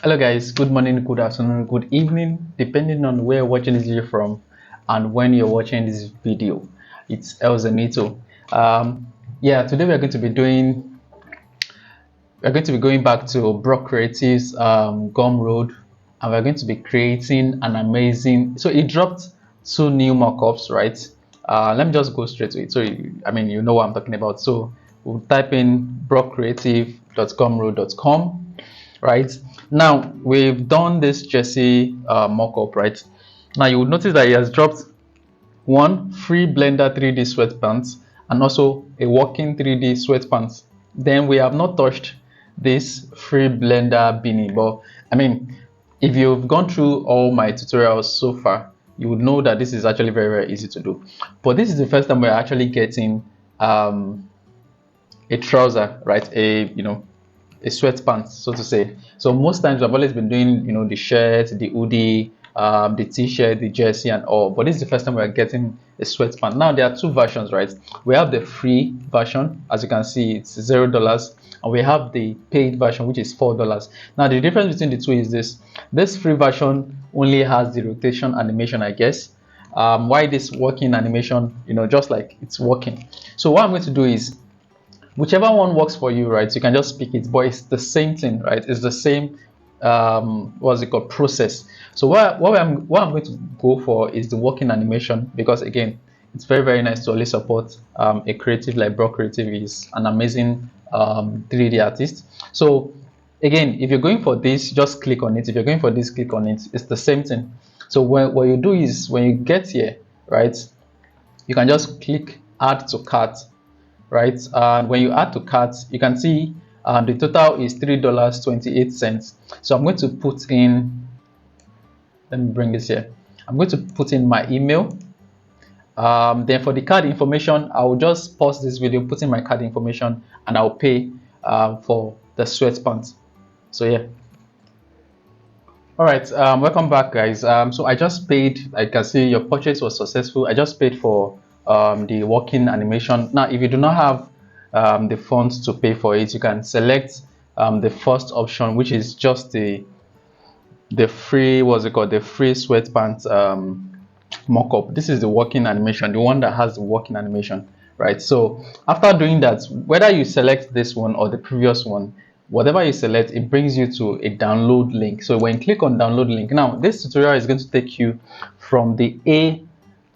Hello guys, good morning, good afternoon, good evening, depending on where you're watching this video from and when you're watching this video. It's El Zenito. Yeah, today we're going to be going back to Brock Creative's Gumroad, and we're going to be creating an amazing. So it dropped two new mockups, right? Let me just go straight to it. So I mean, you know what I'm talking about. So we'll type in brockcreative.gumroad.com, right? Now we've done this Jesse mockup, right? Now you will notice that he has dropped one free Blender 3D sweatpants and also a working 3D sweatpants. Then we have not touched this free Blender beanie, but I mean, if you've gone through all my tutorials so far, you would know that this is actually very easy to do. But this is the first time we're actually getting a trouser, right? A sweatpants, so to say. So most times I've always been doing, the shirt, the hoodie, the t-shirt, the jersey, and all. But this is the first time we're getting a sweatpants. Now there are two versions, right? We have the free version, as you can see, it's $0, and we have the paid version, which is $4. Now the difference between the two is this: this free version only has the rotation animation, I guess. Why this working animation, just like it's working. So what I'm going to do is, whichever one works for you, right, you can just pick it, but it's the same thing, right? It's the same what's it called, process. So what I'm going to go for is the working animation, because again, it's very nice to always support a creative like Brock Creative. Is an amazing 3D artist. So again, if you're going for this, just click on it. If you're going for this, click on it. It's the same thing. So what you do is, when you get here, right, you can just click add to cart, right? And when you add to cart, you can see the total is $3.28. So I'm going to put in, let me bring this here. I'm going to put in my email. Then for the card information, I will just pause this video, put in my card information, and I'll pay for the sweatpants. So yeah. All right, welcome back, guys. So I just paid. I can see your purchase was successful. I just paid for the working animation. Now, if you do not have the funds to pay for it, you can select the first option, which is just the free, what's it called, the free sweatpants mockup. This is the working animation, the one that has the working animation, right? So after doing that, whether you select this one or the previous one, whatever you select, it brings you to a download link. So when you click on download link, now this tutorial is going to take you from the A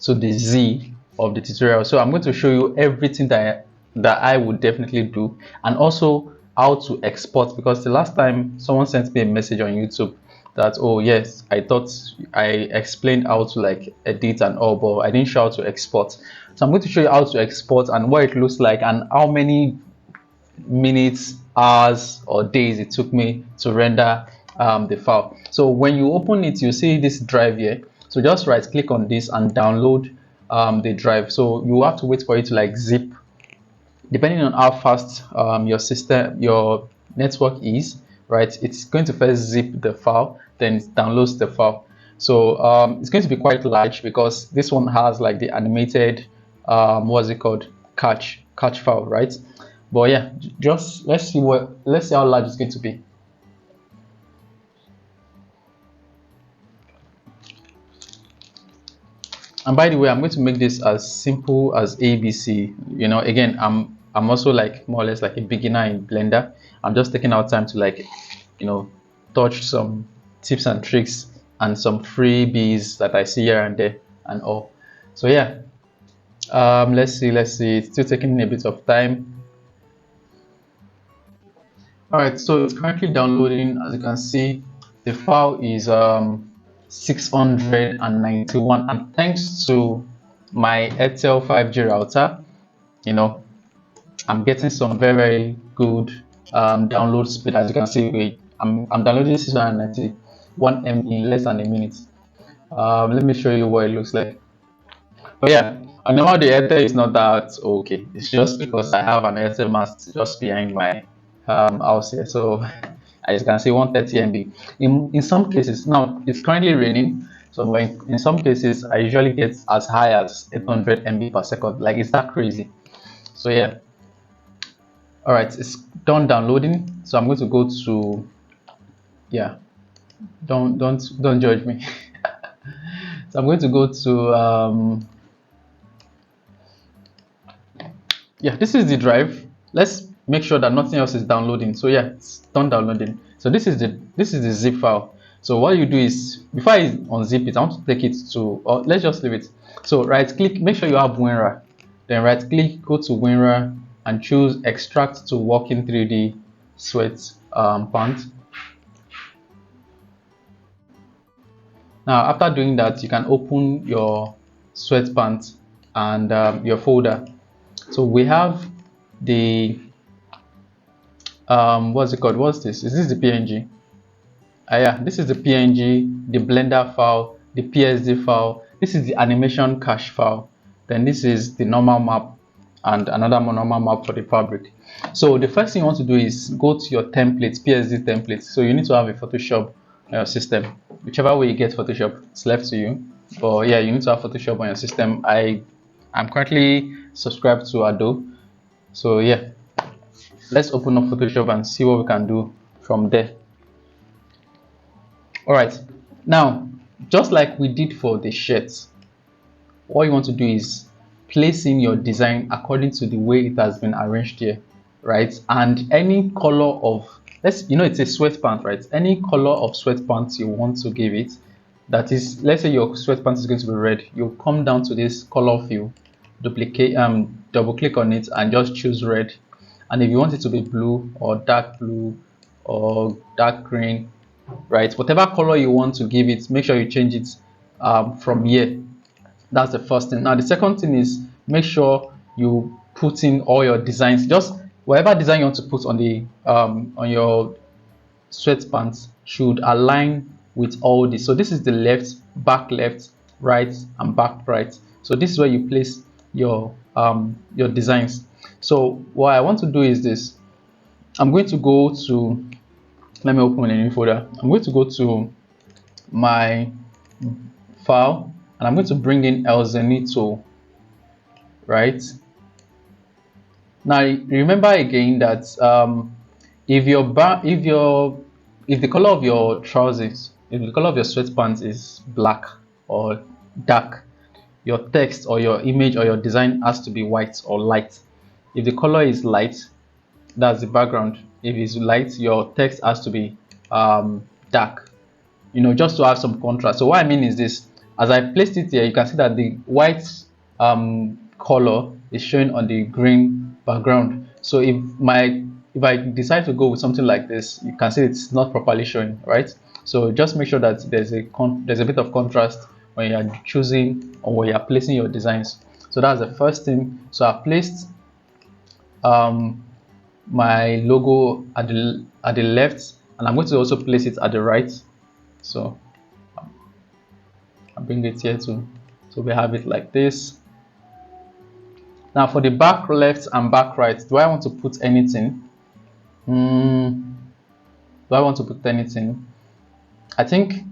to the Z of the tutorial. So I'm going to show you everything that I would definitely do, and also how to export, because the last time someone sent me a message on YouTube that, oh yes, I thought I explained how to like edit and all, but I didn't show how to export. So I'm going to show you how to export and what it looks like, and how many minutes, hours, or days it took me to render the file. So when you open it, you see this drive here. So just right click on this and download the drive. So you have to wait for it to like zip, depending on how fast your network is, right? It's going to first zip the file, then it downloads the file. So it's going to be quite large, because this one has like the animated what's it called, catch file, right? But yeah, just let's see how large it's going to be. And by the way, I'm going to make this as simple as ABC. Again, I'm also like more or less like a beginner in Blender. I'm just taking out time to like, touch some tips and tricks and some freebies that I see here and there and all. So yeah, let's see. It's still taking a bit of time. All right, so it's currently downloading. As you can see, the file is 691, and thanks to my Airtel 5G router, I'm getting some very good download speed. As you can see, I'm downloading 691 MB in less than a minute. Let me show you what it looks like. But yeah, I know the Airtel is not that okay. It's just because I have an Airtel mast just behind my house here. So as you can see, 130 MB. In some cases, now it's currently raining. So in some cases, I usually get as high as 800 MB per second. Like, it's that crazy. So yeah. All right, it's done downloading. So I'm going to go to, yeah, Don't judge me. So I'm going to go to yeah, this is the drive. Let's make sure that nothing else is downloading. So yeah, it's done downloading. So this is the zip file. So what you do is, before I unzip it, I want to take it to, or let's just leave it. So right click, make sure you have WinRAR. Then right click, go to WinRAR and choose extract to working 3D sweat pant. Now after doing that, you can open your Sweatpants and your folder. So we have the what's it called? What's this? Is this the PNG? Yeah, this is the PNG, the Blender file, the PSD file. This is the animation cache file. Then this is the normal map and another normal map for the fabric. So the first thing you want to do is go to your templates, PSD templates. So you need to have a Photoshop system. Whichever way you get Photoshop, it's left to you. But yeah, you need to have Photoshop on your system. I'm currently subscribed to Adobe. So yeah, let's open up Photoshop and see what we can do from there. All right, now just like we did for the shirts, what you want to do is place in your design according to the way it has been arranged here, right? And any color of, it's a sweatpants, right? Any color of sweatpants you want to give it, that is, let's say your sweatpants is going to be red, you come down to this color field, duplicate, double click on it and just choose red. And if you want it to be blue or dark green, right, whatever color you want to give it, make sure you change it from here. That's the first thing. Now the second thing is, make sure you put in all your designs. Just whatever design you want to put on the on your sweatpants should align with all this. So this is the left, right, and back right. So this is where you place your designs. So what I want to do is this. I'm going to go to, let me open a new folder. I'm going to go to my file and I'm going to bring in El Zenito, right? Now remember again that if the color of your trousers, if the color of your sweatpants is black or dark, your text or your image or your design has to be white or light. If the color is light, that's the background. If it's light, your text has to be dark, just to have some contrast. So what I mean is this: as I placed it here, you can see that the white color is showing on the green background. So if I decide to go with something like this, you can see it's not properly showing, right? So just make sure that there's a bit of contrast when you are choosing or when you are placing your designs. So that's the first thing. So I placed my logo at the left, and I'm going to also place it at the right. So I'll bring it here too. So we have it like this. Now for the back left and back right, do I want to put anything? Do I want to put anything? I think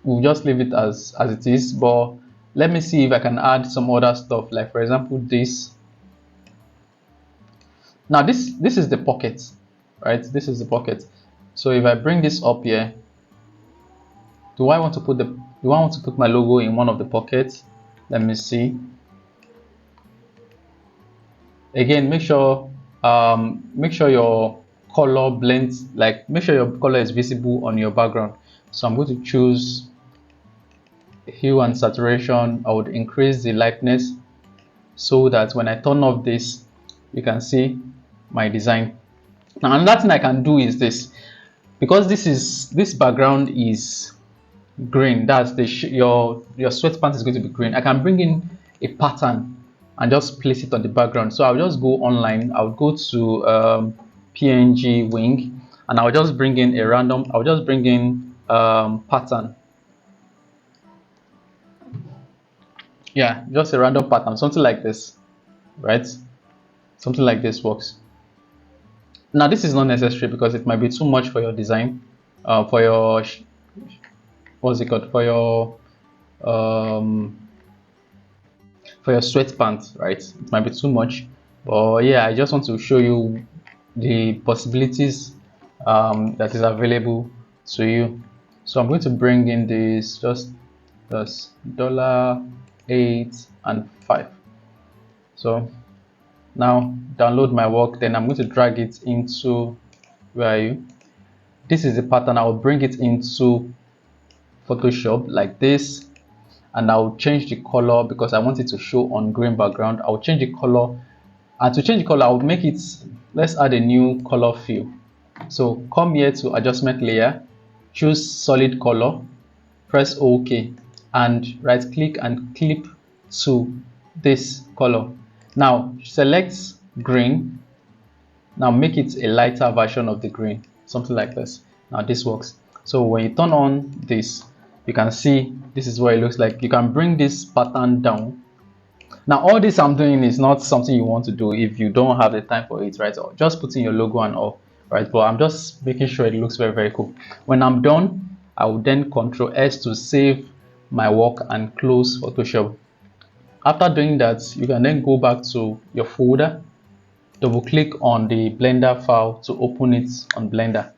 we'll just leave it as it is, but let me see if I can add some other stuff, like for example this. Now this is the pocket, right? This is the pocket. So if I bring this up here, do I want to put my logo in one of the pockets? Let me see. Again, make sure your color blends, like make sure your color is visible on your background. So I'm going to choose hue and saturation. I would increase the lightness so that when I turn off this, you can see my design. Now another thing I can do is this, because this background is green, that's your sweatpants is going to be green. I can bring in a pattern and just place it on the background. So I'll just go online, I'll go to PNG wing, and I'll just bring in pattern. Yeah, just a random pattern, something like this, right? Something like this works. Now this is not necessary because it might be too much for your design, for your what's it called, for your sweatpants, right? It might be too much, but yeah, I just want to show you the possibilities that is available to you. So I'm going to bring in this just this $8 and 5. So now download my work, then I'm going to drag it into, where are you? This is the pattern. I'll bring it into Photoshop like this, and I'll change the color because I want it to show on green background. I'll change the color, and to change the color, I'll make it, let's add a new color fill. So come here to adjustment layer, choose solid color, press OK, and right click and clip to this color. Now select green. Now make it a lighter version of the green, something like this. Now this works. So when you turn on this, you can see this is what it looks like. You can bring this pattern down. Now all this I'm doing is not something you want to do if you don't have the time for it, right? Or just putting your logo and all, right? But I'm just making sure it looks very, very cool. When I'm done, I will then Control S to save my work and close Photoshop. After doing that, you can then go back to your folder, double click on the Blender file to open it on Blender.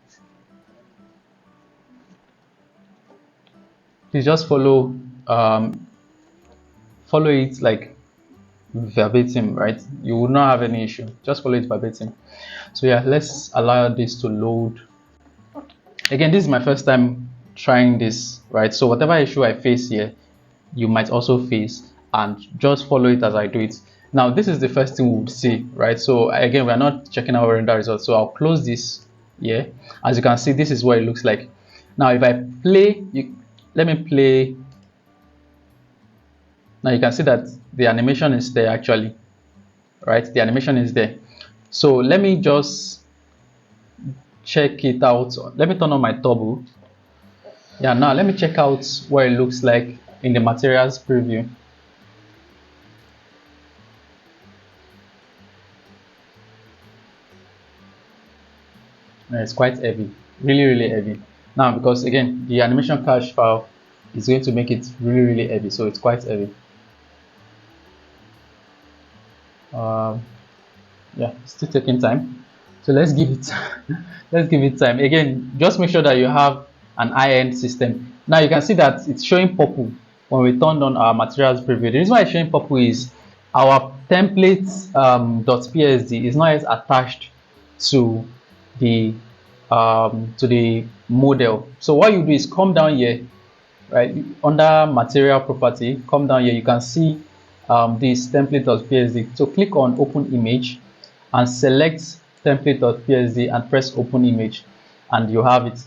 Please just follow it like verbatim, right? You will not have any issue. Just follow it verbatim. So yeah, let's allow this to load. Again, this is my first time trying this, right? So whatever issue I face here, you might also face, and just follow it as I do it. Now this is the first thing we would see, right? So again, we're not checking our render results, so I'll close this here. As you can see, this is what it looks like. Now if I play, let me play. Now you can see that the animation is there actually, right? The animation is there. So let me just check it out. Let me turn on my turbo. Yeah, now let me check out what it looks like in the materials preview. It's quite heavy, really heavy. Now because again the animation cache file is going to make it really heavy, so it's quite heavy. Yeah, still taking time, so let's give it let's give it time. Again, just make sure that you have an high-end system. Now you can see that it's showing purple when we turned on our materials preview. The reason why it's showing purple is our template .psd is not yet attached to the model. So what you do is come down here, right, under material property, come down here, you can see this template.psd. So click on open image and select template.psd and press open image, and you have it.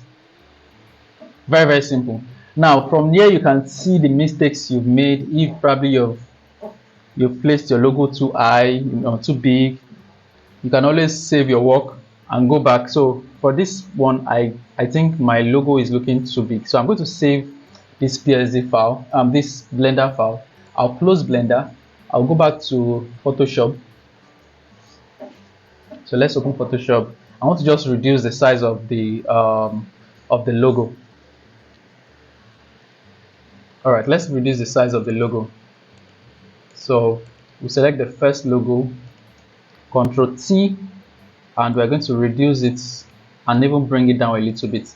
Very simple. Now from here you can see the mistakes you've made. If probably you've placed your logo too high, too big, you can always save your work and go back. So for this one, I think my logo is looking too big, so I'm going to save this PSD file, this Blender file. I'll close Blender. I'll go back to Photoshop. So let's open Photoshop. I want to just reduce the size of the logo. All right, let's reduce the size of the logo. So we select the first logo, Control T, and we're going to reduce it and even bring it down a little bit.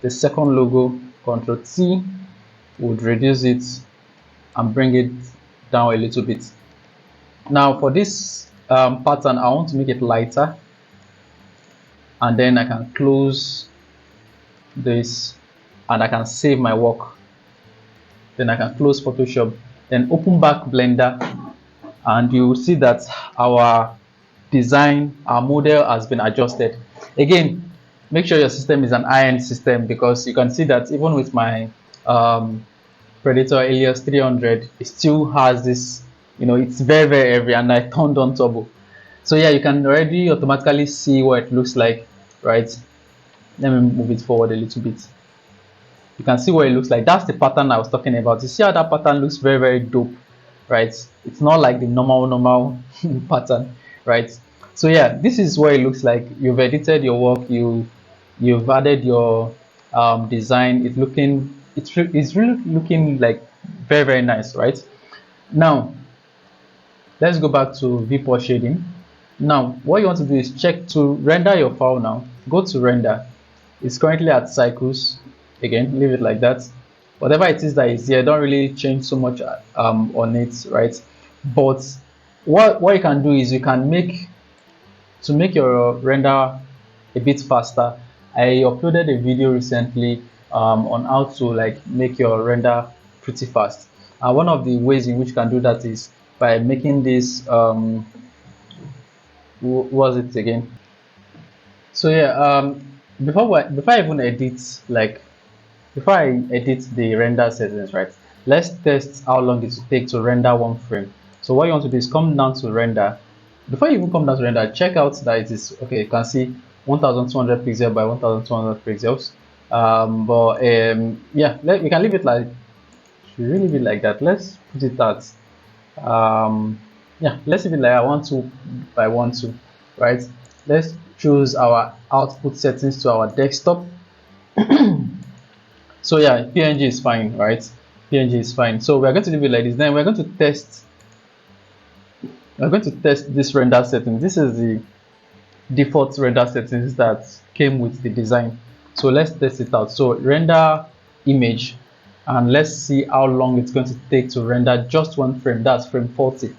The second logo, Control T, would reduce it and bring it down a little bit. Now for this pattern, I want to make it lighter, and then I can close this and I can save my work. Then I can close Photoshop, then open back Blender, and you will see that our design, our model has been adjusted. Again, make sure your system is an high-end system, because you can see that even with my Predator Alias 300, it still has this, it's very heavy, and I turned on turbo. So yeah, you can already automatically see what it looks like, right? Let me move it forward a little bit. You can see what it looks like. That's the pattern I was talking about. You see how that pattern looks very dope, right? It's not like the normal pattern, right? So yeah, this is what it looks like. You've edited your work, you've added your design. It's really looking like very nice, right? Now let's go back to viewport shading. Now what you want to do is check to render your file. Now go to render. It's currently at cycles. again, leave it like that. Whatever it is that is here, don't really change so much on it, right? But what you can do is you can make to make your render a bit faster. I uploaded a video recently on how to like make your render pretty fast. And one of the ways in which you can do that is by making this what was it again? So yeah, before I even edit, like before I edit the render settings, right? Let's test how long it will take to render one frame. So what you want to do is come down to render. Before you even come down to render, check out that it is okay. You can see 1200 pixels by 1200 pixels. But yeah, we can leave it like should really be like that. Let's put it at yeah, let's leave it like I want to by want to, right? Let's choose our output settings to our desktop. So yeah, PNG is fine, right? PNG is fine. So we're going to leave it like this. Then we're going to test this render setting. This is the default render settings that came with the design. So let's test it out. So render image, and let's see how long it's going to take to render just one frame. That's frame 40.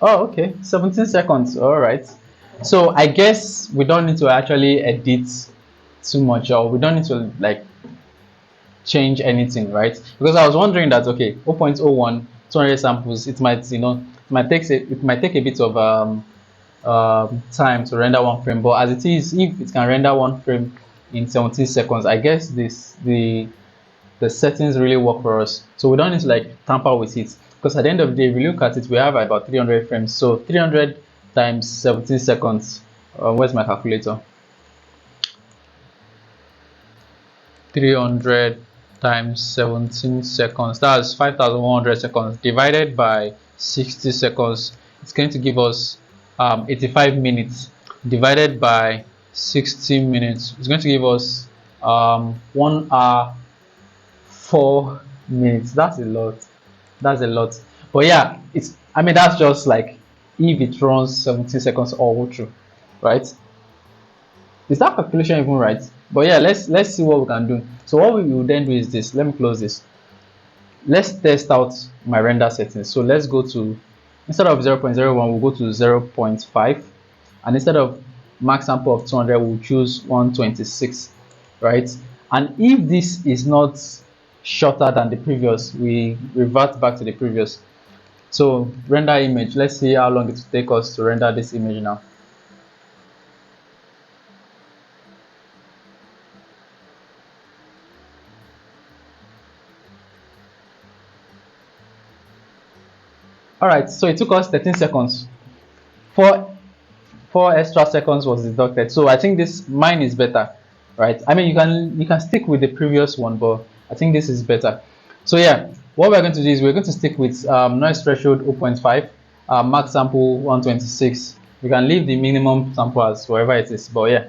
Oh, okay, 17 seconds. All right. So I guess we don't need to actually edit too much, or we don't need to like change anything, right? Because I was wondering that okay, 0.01 200 samples, it might it might take a bit of time to render one frame, but as it is, if it can render one frame in 17 seconds, I guess the settings really work for us. So we don't need to like tamper with it, because at the end of the day, if we look at it, we have about 300 frames. So 300 times 17 seconds. Where's my calculator? 300 times 17 seconds, that's 5100 seconds divided by 60 seconds. It's going to give us 85 minutes divided by 60 minutes. It's going to give us 1 hour 4 minutes. That's a lot. That's a lot. But yeah, it's I mean that's just like if it runs 17 seconds all through, right? Is that calculation even right? But yeah, let's see what we can do. So what we will then do is this. Let me close this. Let's test out my render settings. So let's go to, instead of 0.01, we'll go to 0.5, and instead of max sample of 200, we'll choose 126, right? And if this is not shorter than the previous, we revert back to the previous. So render image, let's see how long it will take us to render this image now. All right, so it took us 13 seconds. Four extra seconds was deducted. So I think this mine is better, right? I mean, you can stick with the previous one, but I think this is better. So yeah, what we're going to do is we're going to stick with noise threshold 0.5, max sample 126. You can leave the minimum sample as wherever it is, but yeah,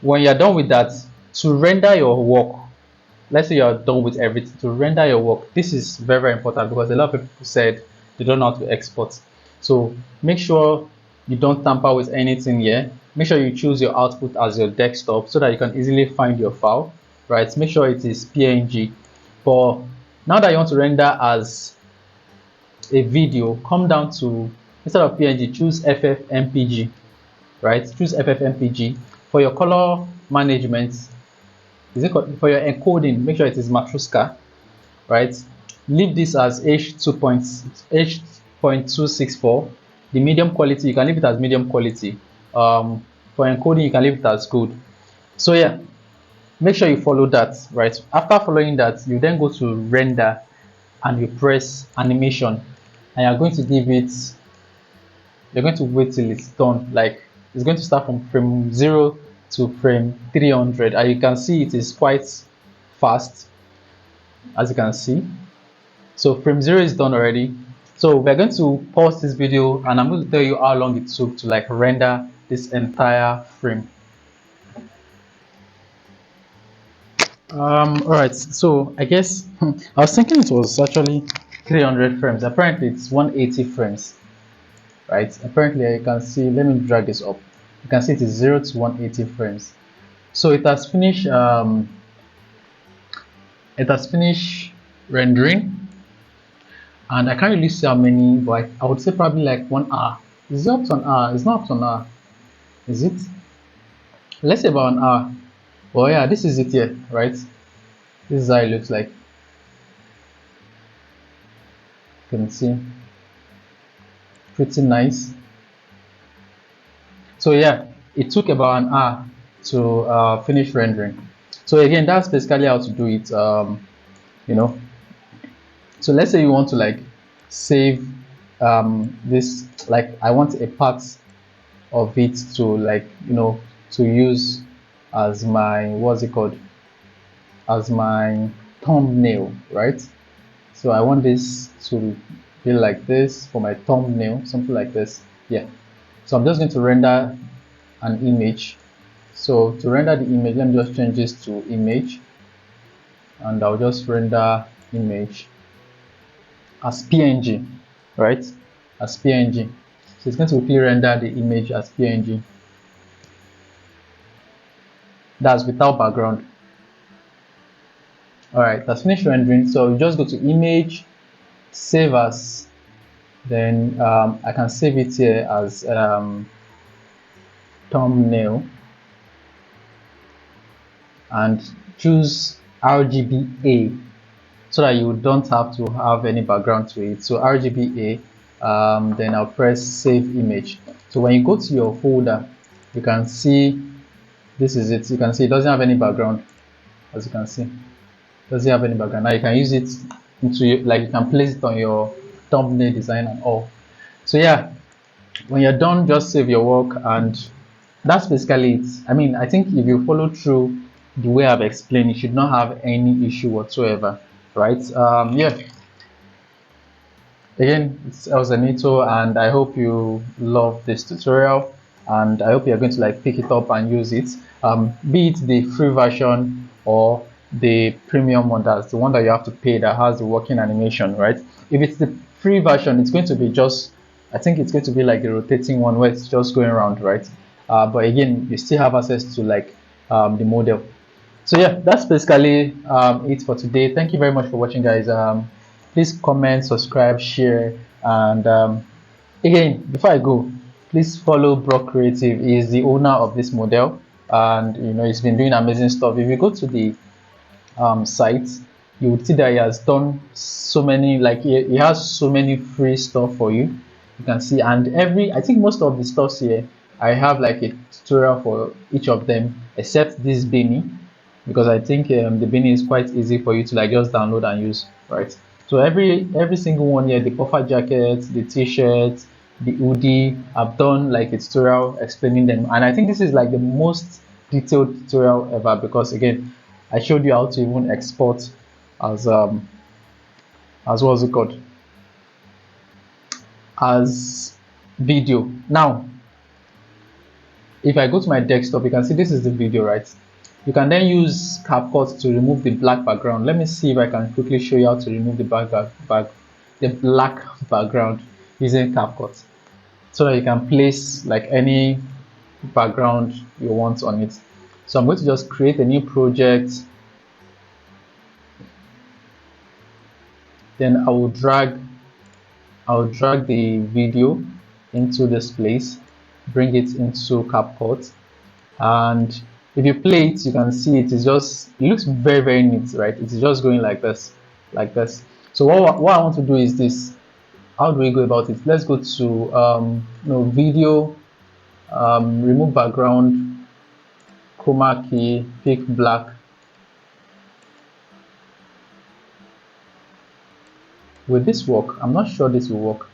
when you're done with that, to render your work, let's say you're done with everything, to render your work, this is very very important, because a lot of people said they don't know how to export. So make sure you don't tamper with anything here. Make sure you choose your output as your desktop so that you can easily find your file, right? Make sure it is PNG. But now that you want to render as a video, come down to, instead of PNG, choose FFmpeg, right? Choose FFmpeg. For your color management, for your encoding, make sure it is Matroska, right? Leave this as H.264. The medium quality, you can leave it as medium quality. For encoding, you can leave it as good. So yeah, make sure you follow that, right? After following that, you then go to render and you press animation, and you're going to give it, you're going to wait till it's done. Like it's going to start from frame 0 to frame 300, and you can see it is quite fast, as you can see. So frame 0 is done already. So we're going to pause this video, and I'm going to tell you how long it took to like render this entire frame. All right. So I guess I was thinking it was actually 300 frames. Apparently, it's 180 frames, right? Apparently, I can see. Let me drag this up. You can see it is 0 to 180 frames. So it has finished. It has finished rendering, and I can't really see how many, but I would say probably like 1 hour. Is it up to an hour? It's not up to an hour, is it? Let's say about an hour. Oh yeah, this is it here, right? This is how it looks like. You can see, pretty nice. So yeah, it took about an hour to finish rendering. So again, that's basically how to do it. You know, so let's say you want to like save this, like I want a part of it to like to use as my, what's it called, as my thumbnail, right? So I want this to be like this for my thumbnail, something like this. Yeah. So I'm just going to render an image. So to render the image, let me just change this to image, and I'll just render image as PNG, right? As PNG. So it's going to quickly render the image as PNG. That's without background. All right, that's finished rendering. So you just go to image, save as, then I can save it here as thumbnail, and choose RGBA so that you don't have to have any background to it. So RGBA, then I'll press save image. So when you go to your folder, you can see this is it. You can see it doesn't have any background, as you can see. Doesn't have any background. Now you can use it into, like, you can place it on your thumbnail design and all. So yeah, when you're done, just save your work, and that's basically it. I mean, I think if you follow through the way I've explained, you should not have any issue whatsoever, right? Yeah. Again, it's Elzenito, and I hope you love this tutorial, and I hope you're going to like pick it up and use it. Be it the free version or the premium one, that's the one that you have to pay, that has the working animation, right? If it's the free version, it's going to be just, I think it's going to be like the rotating one where it's just going around, right? But again, you still have access to like the model. So yeah, that's basically it for today. Thank you very much for watching, guys. Please comment, subscribe, share, and again, before I go, please follow Brock Creative. He is the owner of this model, and he's been doing amazing stuff. If you go to the site, you would see that he has done so many, like he has so many free stuff for you. You can see, and I think most of the stuffs here, I have like a tutorial for each of them, except this beanie, because I think the beanie is quite easy for you to like just download and use, right? So every single one here, the puffer jacket, the t-shirt, the hoodie, I've done like a tutorial explaining them, and I think this is like the most detailed tutorial ever, because again, I showed you how to even export as what's it called, as video. Now if I go to my desktop, you can see this is the video, right? You can then use CapCut to remove the black background. Let me see if I can quickly show you how to remove the black background using CapCut, so that you can place like any background you want on it. So I'm going to just create a new project, then I'll drag the video into this place, bring it into CapCut, and if you play it, you can see it looks very, very neat, right? It's just going like this, like this. So what I want to do is this. How do we go about it? Let's go to video, remove background, chroma key, pick black. Will this work? I'm not sure this will work.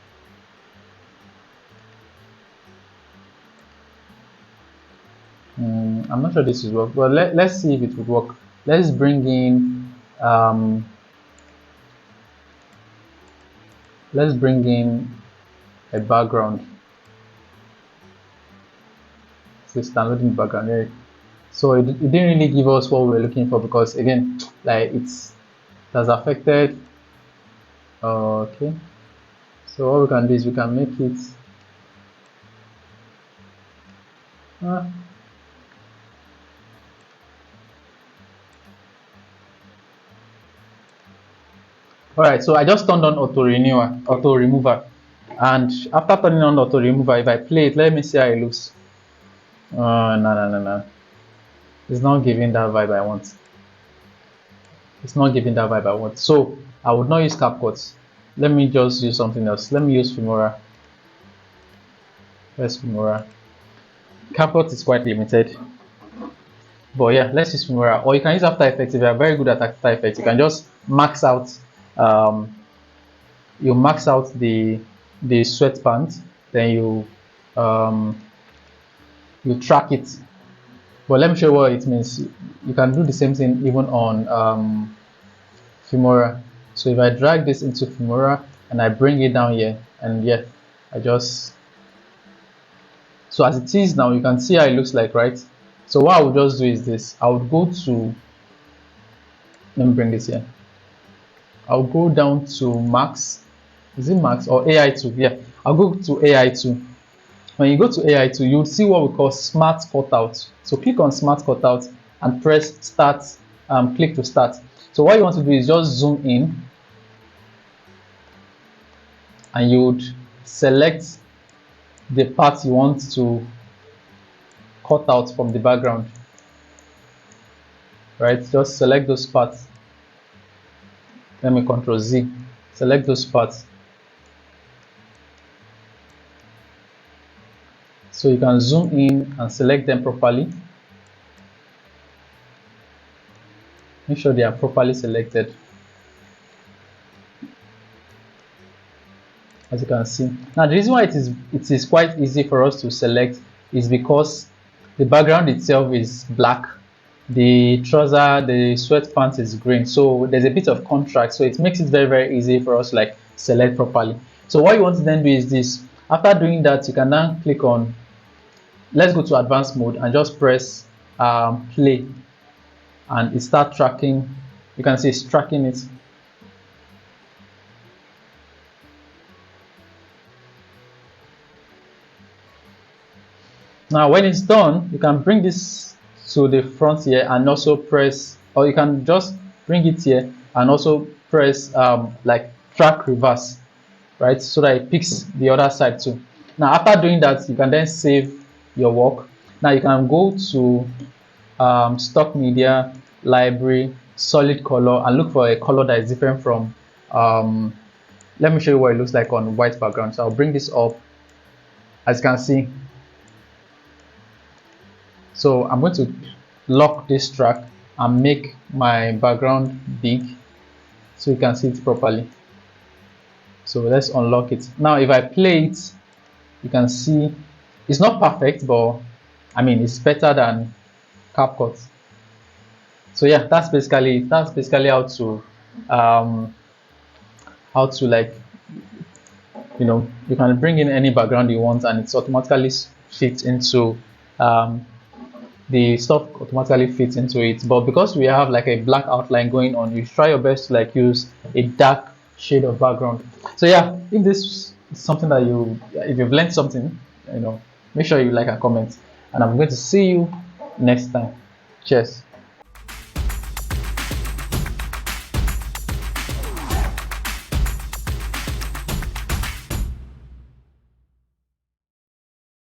I'm not sure this will work, but let's see if it would work. Let's bring in a background. It's downloading background here. So it didn't really give us what we were looking for, because again, like it has affected. Okay, so what we can do is we can make it. Uh, all right, so I just turned on auto remover, and after turning on auto remover, if I play it, let me see how it looks. No, no, no, no. It's not giving that vibe I want. It's not giving that vibe I want. So I would not use CapCut. Let me just use something else. Let me use Filmora. Let's Filmora. CapCut is quite limited. But yeah, let's use Filmora. Or you can use After Effects. If you are very good at After Effects, you can just max out um, you max out the Sweatpants, then um, you track it. But let me show you what it means. You can do the same thing even on Filmora. So if I drag this into Filmora and I bring it down here, and yeah, I just, so as it is now, you can see how it looks like, right? So what I would just do is this. I would go to, let me bring this here. I'll go down to max. Is it max or AI2? Yeah, I'll go to AI2. When you go to AI2, you'll see what we call smart cutout. So click on smart cutout and press start, click to start. So what you want to do is just zoom in, and you would select the part you want to cut out from the background, right? Just select those parts. Let me Control Z, select those parts. So you can zoom in and select them properly. Make sure they are properly selected. As you can see. Now the reason why it is quite easy for us to select is because the background itself is black, the trouser, the sweatpants is green, so there's a bit of contrast, so it makes it very easy for us to like select properly. So what you want to then do is this. After doing that, you can now click on, let's go to advanced mode and just press play, and it start tracking. You can see it's tracking it. Now when it's done, you can bring this to the front here and also press, or you can just bring it here and also press like track reverse, right, so that it picks the other side too. Now after doing that, you can then save your work. Now you can go to stock media, library, solid color, and look for a color that is different from let me show you what it looks like on white background. So I'll bring this up. As you can see, so I'm going to lock this track and make my background big so you can see it properly. So let's unlock it. Now if I play it, you can see it's not perfect, but I mean it's better than CapCut. So yeah, that's basically how to like, you can bring in any background you want, and it's automatically fits into the stuff automatically fits into it. But because we have like a black outline going on, you try your best to like use a dark shade of background. So yeah, if this is something that if you've learned something, make sure you like and comment, and I'm going to see you next time. Cheers.